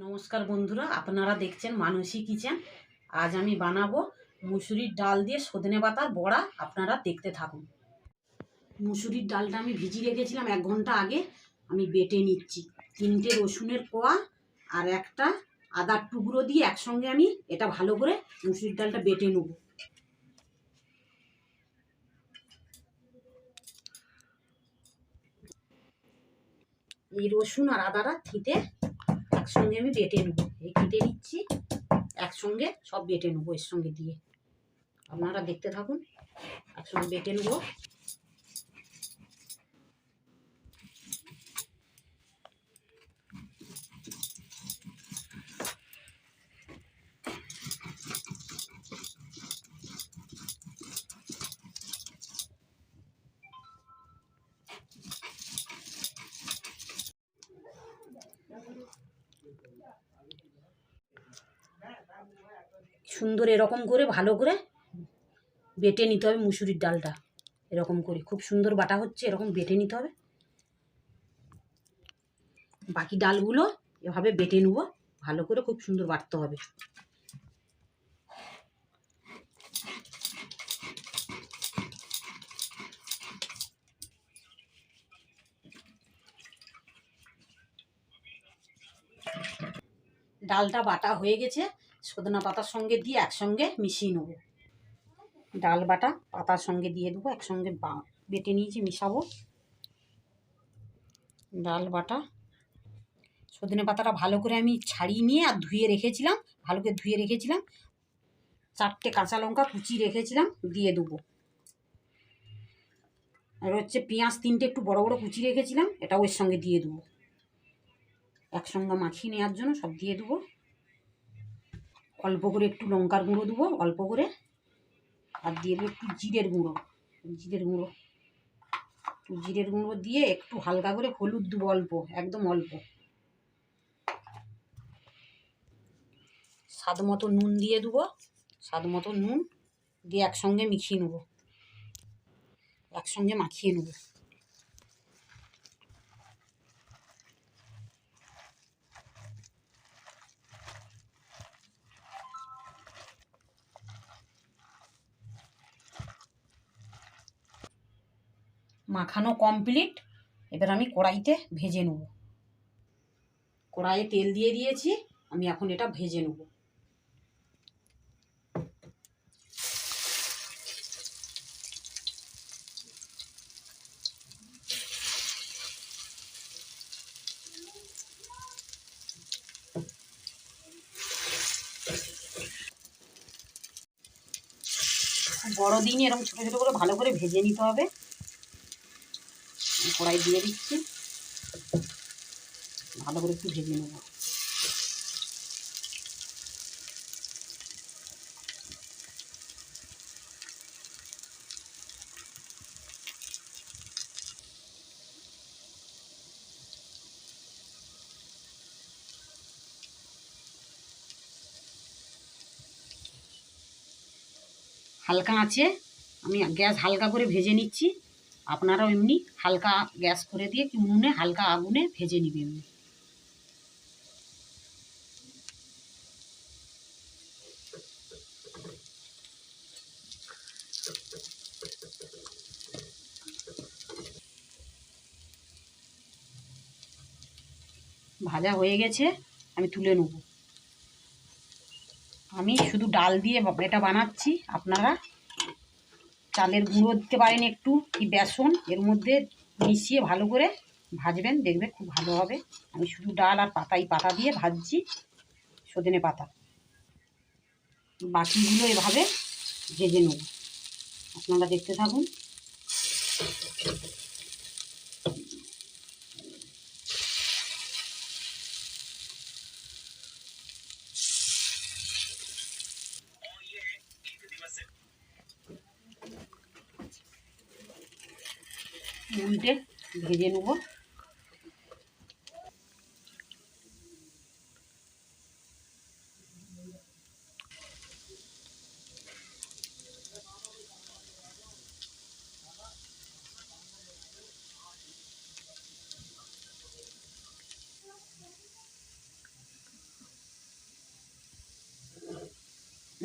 নমস্কার বন্ধুরা, আপনারা দেখছেন মানসী কিচেন। আজ আমি বানাবো মুসুরির ডাল দিয়ে সজনে পাতার বড়া। আপনারা দেখতে থাকুন। মুসুরির ডালটা আমি ভিজিয়ে রেখেছিলাম 1 ঘন্টা আগে। আমি বেটে নিচ্ছি 3টে রসুনের কোয়া আর একটা আদার টুকরো দিয়ে একসঙ্গে আমি এটা ভালো করে মুসুরির ডালটা বেটে নেব। এই রসুন আর আদাটা থিতে একসঙ্গে আমি বেটে নেব। এই কেটে নিচ্ছি, একসঙ্গে সব বেটে নেবো এর সঙ্গে দিয়ে। আপনারা দেখতে থাকুন, একসঙ্গে বেটে নেব। সুন্দর এরকম করে ভালো করে বেটে নিতে হবে মুসুরির ডালটা। এরকম করে খুব সুন্দর বাটা হচ্ছে, এরকম বেটে নিতে হবে। বাকি ডালগুলো এভাবে বেটে নেবো ভালো করে, খুব সুন্দর বাটতে হবে। ডালটা বাটা হয়ে গেছে, সজনা পাতার সঙ্গে দিয়ে একসঙ্গে মিশিয়ে নেবো। ডাল বাটা পাতার সঙ্গে দিয়ে দেবো, একসঙ্গে বেটে নিয়েছি, মিশাবো। ডাল বাটা সজনে পাতাটা ভালো করে আমি ছাড়িয়ে নিয়ে আর ধুয়ে রেখেছিলাম, ভালো করে ধুয়ে রেখেছিলাম। 4টে কাঁচা লঙ্কা কুচিয়ে রেখেছিলাম, দিয়ে দেবো। আর হচ্ছে পেঁয়াজ 3টে একটু বড় বড় কুচিয়ে রেখেছিলাম, এটাও এর সঙ্গে দিয়ে দেবো। একসঙ্গে মাখিয়ে নেওয়ার জন্য সব দিয়ে দেবো। অল্প করে একটু লঙ্কার গুঁড়ো দেবো, অল্প করে। আর দিয়ে দেবো একটু জিরের গুঁড়ো, একটু জিরের গুঁড়ো দিয়ে একটু হালকা করে হলুদ দেবো, অল্প, একদম অল্প। স্বাদ মতো নুন দিয়ে দেবো, স্বাদ মতো নুন দিয়ে একসঙ্গে মিশিয়ে নেবো, একসঙ্গে মাখিয়ে নেবো। মাখানো কমপ্লিট। এবার আমি কড়াইতে ভেজে নেব। কড়াইয়ে তেল দিয়ে দিয়েছি, আমি এখন এটা ভেজে নেব। বড় দিনই এরকম ছোটো ছোটো করে ভালো করে ভেজে নিতে হবে। কড়াই দিয়ে দিচ্ছি, ভালো করে একটু ভেজে নেব। হালকা আঁচে আমি গ্যাস হালকা করে ভেজে নিচ্ছি। আপনারাও এমনি হালকা গ্যাস করে দিয়ে কি উনুনে হালকা আগুনে ভেজে নেবেন। ভাজা হয়ে গেছে, আমি তুলে নেব। আমি শুধু ডাল দিয়ে এটা বানাচ্ছি, আপনারা চালের গুঁড়ো দিতে পারেন একটু, কি বেসন এর মধ্যে মিশিয়ে ভালো করে ভাজবেন, দেখবে খুব ভালো হবে। আমি শুধু ডাল আর পাতা দিয়ে ভাজছি, সজনে পাতা। বাকিগুলো এভাবে ভেজে নেব, আপনারা দেখতে থাকুন। উল্টে ভেজে নেব।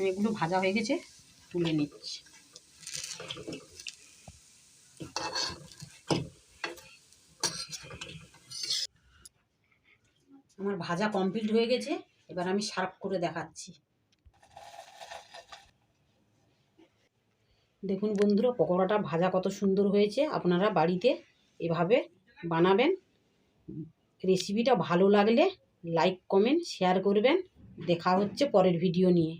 এগুলো ভাজা হয়ে গেছে, তুলে নিচ্ছি। আমার ভাজা কমপ্লিট হয়ে গেছে, এবার আমি সার্ভ করে দেখাচ্ছি। দেখুন বন্ধুরা, পকোড়াটা ভাজা কত সুন্দর হয়েছে। আপনারা বাড়িতে এভাবে বানাবেন। রেসিপিটা ভালো লাগলে লাইক কমেন্ট শেয়ার করবেন। দেখা হচ্ছে পরের ভিডিও নিয়ে।